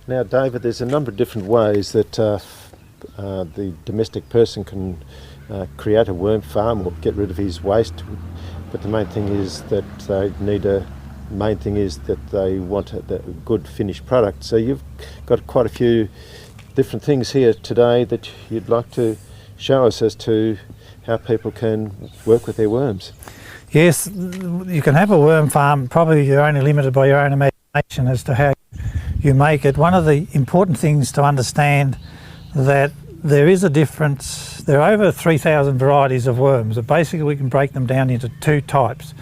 Now, David, there's a number of different ways that the domestic person can create a worm farm or get rid of his waste. But the main thing is that they want a good finished product. So you've got quite a few different things here today that you'd like to show us as to how people can work with their worms. Yes, you can have a worm farm. Probably you're only limited by your own imagination as to how you make it. One of the important things to understand that there is a difference. There are over 3,000 varieties of worms. But basically we can break them down into two types.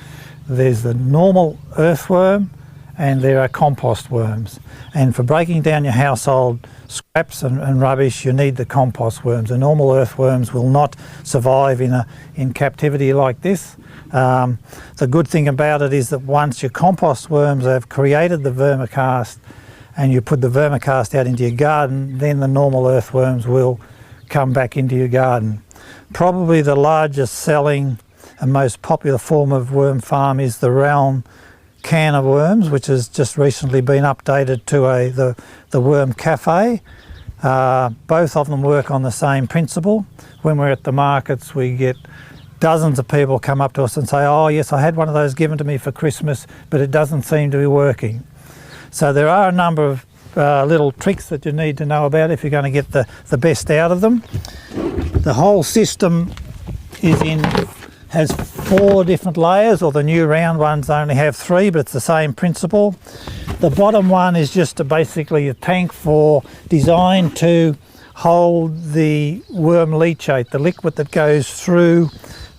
There's the normal earthworm and there are compost worms. And for breaking down your household scraps and rubbish, you need the compost worms. The normal earthworms will not survive in captivity like this. The good thing about it is that once your compost worms have created the vermicast and you put the vermicast out into your garden, then the normal earthworms will come back into your garden. Probably the largest selling and most popular form of worm farm is the round can of worms, which has just recently been updated to the worm cafe. Both of them work on the same principle. When we're at the markets, we get dozens of people come up to us and say, oh yes, I had one of those given to me for Christmas, but it doesn't seem to be working. So there are a number of little tricks that you need to know about if you're going to get the best out of them. The whole system has 4 different layers, or the new round ones only have 3, but it's the same principle. The bottom one is just basically a tank designed to hold the worm leachate, the liquid that goes through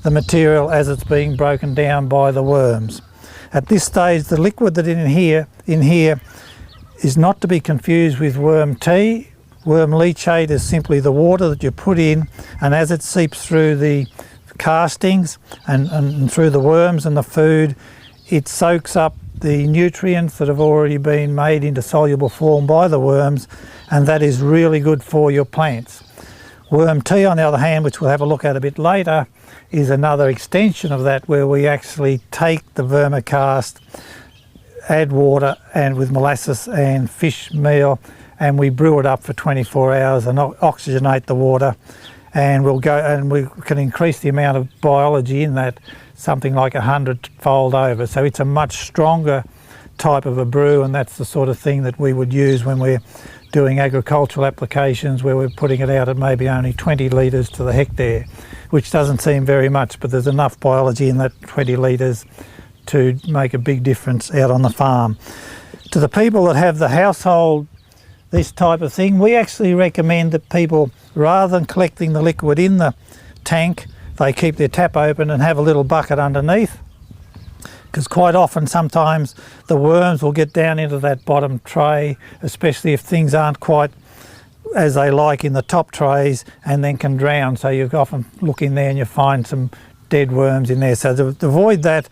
the material as it's being broken down by the worms. At this stage, the liquid that in here is not to be confused with worm tea. Worm leachate is simply the water that you put in, and as it seeps through the castings and through the worms and the food, it soaks up the nutrients that have already been made into soluble form by the worms, and that is really good for your plants. Worm tea, on the other hand, which we'll have a look at a bit later, is another extension of that, where we actually take the vermicast, add water and with molasses and fish meal, and we brew it up for 24 hours and oxygenate the water, and we can increase the amount of biology in that something like 100-fold over. So it's a much stronger type of a brew, and that's the sort of thing that we would use when we're doing agricultural applications, where we're putting it out at maybe only 20 litres to the hectare, which doesn't seem very much, but there's enough biology in that 20 litres to make a big difference out on the farm. To the people that have the household, this type of thing, we actually recommend that people, rather than collecting the liquid in the tank, they keep their tap open and have a little bucket underneath, because quite often sometimes the worms will get down into that bottom tray, especially if things aren't quite as they like in the top trays, and then can drown. So you often look in there and you find some dead worms in there. So to avoid that,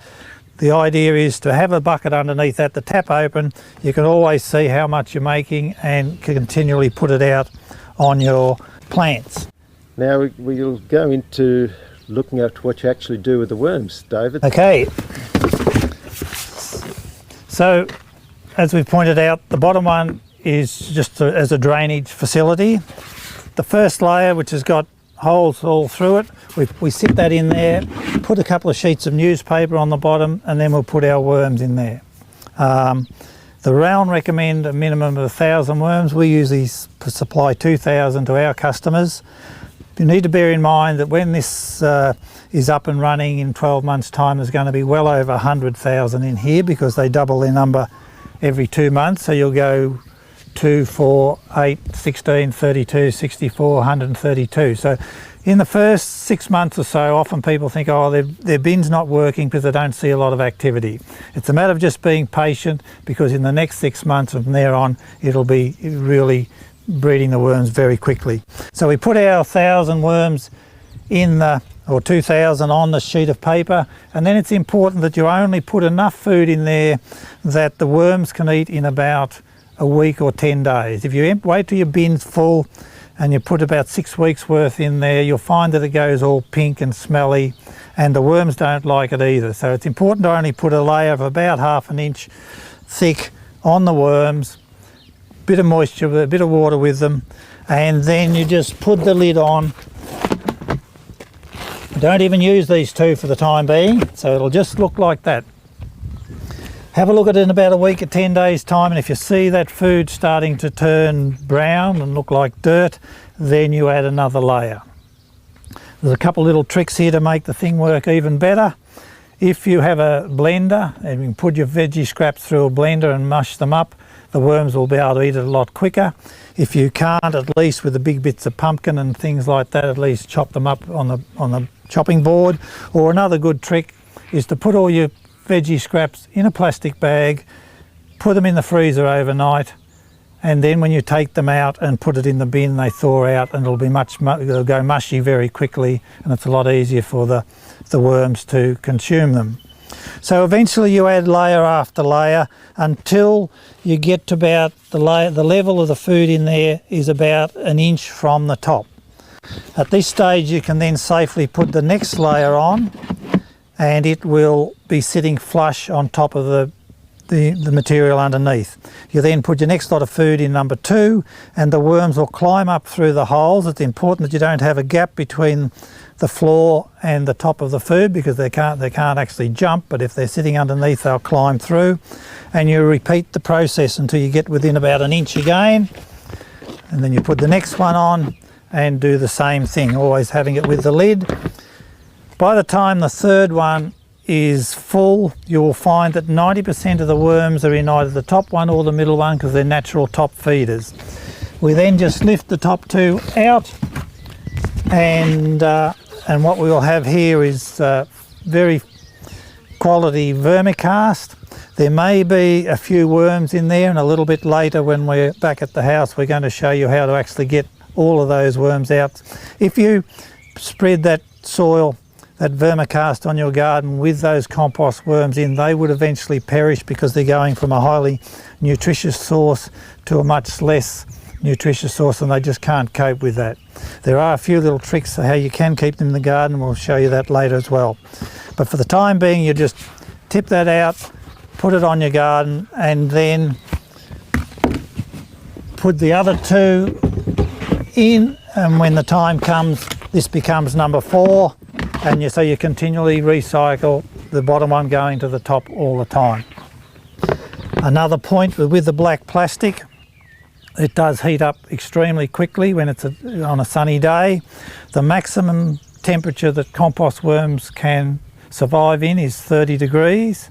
the idea is to have a bucket underneath that, the tap open. You can always see how much you're making and continually put it out on your plants. Now we'll go into looking at what you actually do with the worms, David. Okay. So, as we've pointed out, the bottom one is just as a drainage facility. The first layer, which has got holes all through it, we sit that in there, put a couple of sheets of newspaper on the bottom, and then we'll put our worms in there. The round recommend a minimum of 1,000 worms. We usually supply 2,000 to our customers. You need to bear in mind that when this is up and running in 12 months' time, there's going to be well over 100,000 in here, because they double their number every 2 months. So you'll go 2, 4, 8, 16, 32, 64, 132. So in the first 6 months or so, often people think, oh, their bin's not working because they don't see a lot of activity. It's a matter of just being patient, because in the next 6 months from there on, it'll be really breeding the worms very quickly. So we put our 1,000 worms or 2,000 on the sheet of paper, and then it's important that you only put enough food in there that the worms can eat in about a week or 10 days. If you wait till your bin's full and you put about 6 weeks worth in there, you'll find that it goes all pink and smelly, and the worms don't like it either. So it's important to only put a layer of about 1/2 inch thick on the worms. bit of moisture, a bit of water with them, and then you just put the lid on. Don't even use these two for the time being, so it'll just look like that. Have a look at it in about a week or 10 days time, and if you see that food starting to turn brown and look like dirt, then you add another layer. There's a couple little tricks here to make the thing work even better. If you have a blender and you can put your veggie scraps through a blender and mush them up, the worms will be able to eat it a lot quicker. If you can't, at least with the big bits of pumpkin and things like that, at least chop them up on the chopping board. Or another good trick is to put all your veggie scraps in a plastic bag, put them in the freezer overnight, and then when you take them out and put it in the bin, they thaw out and they'll go mushy very quickly, and it's a lot easier for the worms to consume them. So eventually you add layer after layer until you get to about the level of the food in there is about an inch from the top. At this stage you can then safely put the next layer on, and it will be sitting flush on top of the material underneath. You then put your next lot of food in number 2, and the worms will climb up through the holes. It's important that you don't have a gap between the floor and the top of the food, because they can't actually jump, but if they're sitting underneath they'll climb through. And you repeat the process until you get within about an inch again, and then you put the next one on and do the same thing, always having it with the lid. By the time the third one is full, you will find that 90% of the worms are in either the top one or the middle one, because they're natural top feeders. We then just lift the top 2 out, and what we will have here is very quality vermicast. There may be a few worms in there, and a little bit later when we're back at the house we're going to show you how to actually get all of those worms out. If you spread that soil, that vermicast on your garden with those compost worms in, they would eventually perish, because they're going from a highly nutritious source to a much less nutritious source, and they just can't cope with that. There are a few little tricks for how you can keep them in the garden, and we'll show you that later as well. But for the time being, you just tip that out, put it on your garden, and then put the other 2 in, and when the time comes this becomes number 4, and so you continually recycle the bottom one going to the top all the time. Another point with the black plastic, it does heat up extremely quickly when it's on a sunny day. The maximum temperature that compost worms can survive in is 30 degrees.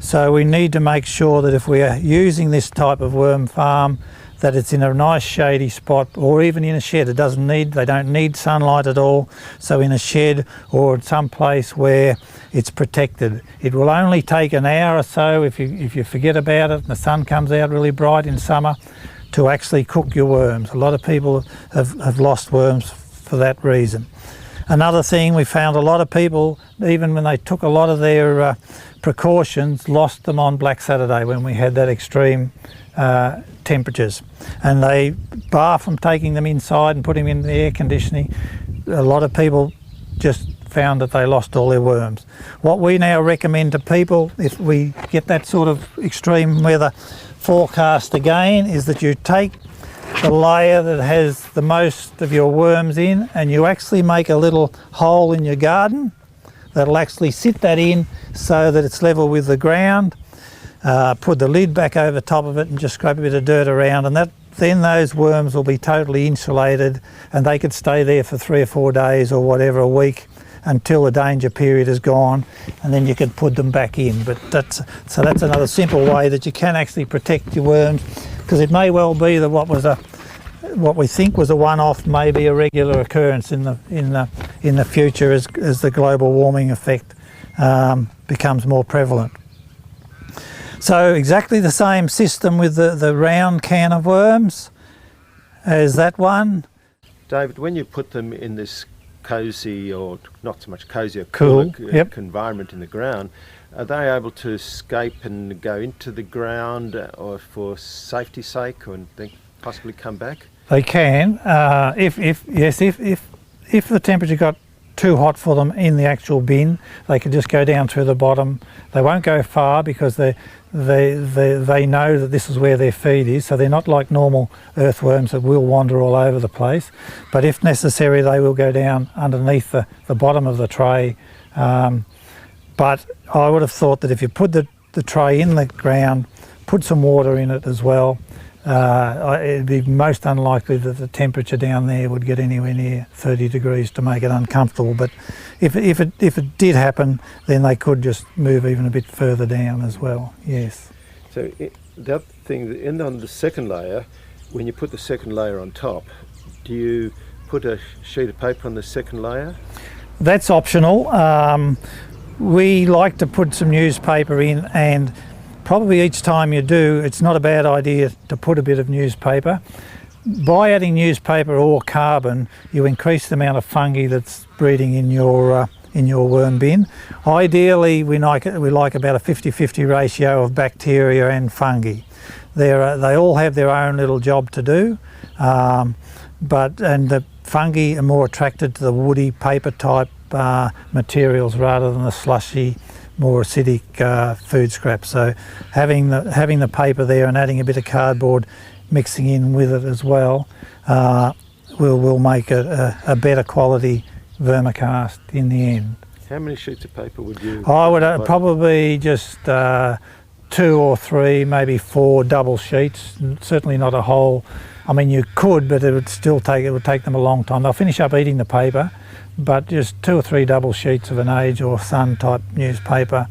So we need to make sure that if we are using this type of worm farm, that it's in a nice shady spot, or even in a shed. They don't need sunlight at all. So in a shed or some place where it's protected. It will only take an hour or so if you forget about it and the sun comes out really bright in summer to actually cook your worms. A lot of people have lost worms for that reason. Another thing, we found a lot of people, even when they took a lot of their precautions, lost them on Black Saturday when we had that extreme temperatures, and they, bar from taking them inside and putting them in the air conditioning, a lot of people just found that they lost all their worms. What we now recommend to people, if we get that sort of extreme weather forecast again, is that you take the layer that has the most of your worms in, and you actually make a little hole in your garden that'll actually sit that in so that it's level with the ground. Put the lid back over top of it and just scrape a bit of dirt around, and then those worms will be totally insulated, and they could stay there for 3 or 4 days or whatever, a week, until the danger period is gone, and then you can put them back in. But that's another simple way that you can actually protect your worms, because it may well be that what we think was a one-off may be a regular occurrence in the future as the global warming effect becomes more prevalent. So exactly the same system with the round can of worms as that one. David, when you put them in this cosy, or not so much cosy, or cool environment in the ground, are they able to escape and go into the ground, or for safety's sake, or then possibly come back? They can, if the temperature got too hot for them in the actual bin. They can just go down through the bottom. They won't go far because they know that this is where their feed is, so they're not like normal earthworms that will wander all over the place. But if necessary, they will go down underneath the bottom of the tray. But I would have thought that if you put the tray in the ground, put some water in it as well, it'd be most unlikely that the temperature down there would get anywhere near 30 degrees to make it uncomfortable. But if it did happen, then they could just move even a bit further down as well. Yes. So the other thing, and on the second layer, when you put the second layer on top, do you put a sheet of paper on the second layer? That's optional. We like to put some newspaper in, and probably each time you do, it's not a bad idea to put a bit of newspaper. By adding newspaper or carbon, you increase the amount of fungi that's breeding in your worm bin. Ideally, we like about a 50-50 ratio of bacteria and fungi. They all have their own little job to do, and the fungi are more attracted to the woody paper type materials rather than the slushy, more acidic food scraps. So having the paper there and adding a bit of cardboard mixing in with it as well will make a better quality vermicast in the end. How many sheets of paper would you? I would probably just 2 or 3, maybe 4 double sheets. Certainly not a whole. I mean, you could, but it would take them a long time. They'll finish up eating the paper, but just 2 or 3 double sheets of an Age or Sun type newspaper.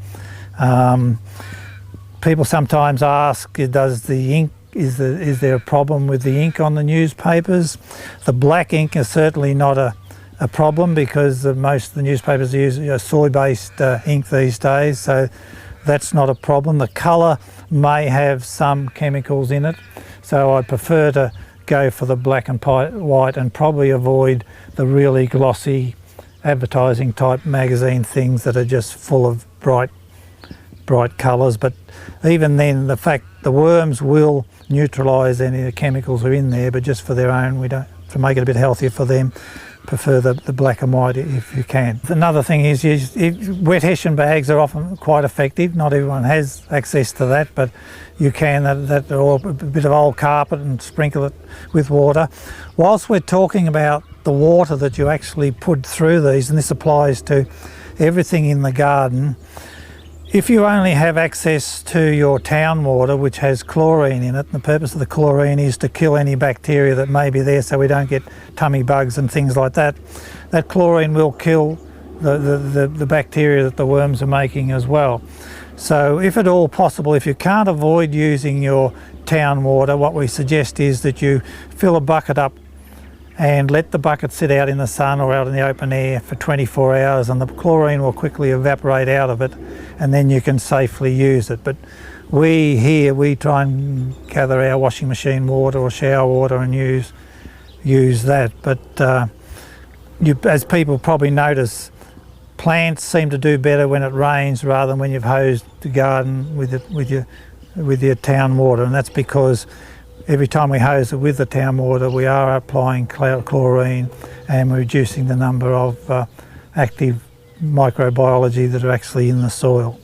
People sometimes ask, does the ink, is there a problem with the ink on the newspapers? The black ink is certainly not a problem, because most of the newspapers use soy-based ink these days, so that's not a problem. The colour may have some chemicals in it, so I prefer to go for the black and white and probably avoid the really glossy advertising type magazine things that are just full of bright colours. But even then, the fact the worms will neutralise any of the chemicals that are in there, but just for their own, to make it a bit healthier for them, prefer the black and white if you can. Another thing is wet hessian bags are often quite effective. Not everyone has access to that, but you can, or a bit of old carpet and sprinkle it with water. Whilst we're talking about the water that you actually put through these, and this applies to everything in the garden, if you only have access to your town water, which has chlorine in it, and the purpose of the chlorine is to kill any bacteria that may be there so we don't get tummy bugs and things like that, that chlorine will kill the bacteria that the worms are making as well. So if at all possible, if you can't avoid using your town water, what we suggest is that you fill a bucket up and let the bucket sit out in the sun or out in the open air for 24 hours, and the chlorine will quickly evaporate out of it, and then you can safely use it. But we try and gather our washing machine water or shower water and use that. But as people probably notice, plants seem to do better when it rains rather than when you've hosed the garden with your town water, and that's because every time we hose it with the town water, we are applying chlorine and reducing the number of active microbiology that are actually in the soil.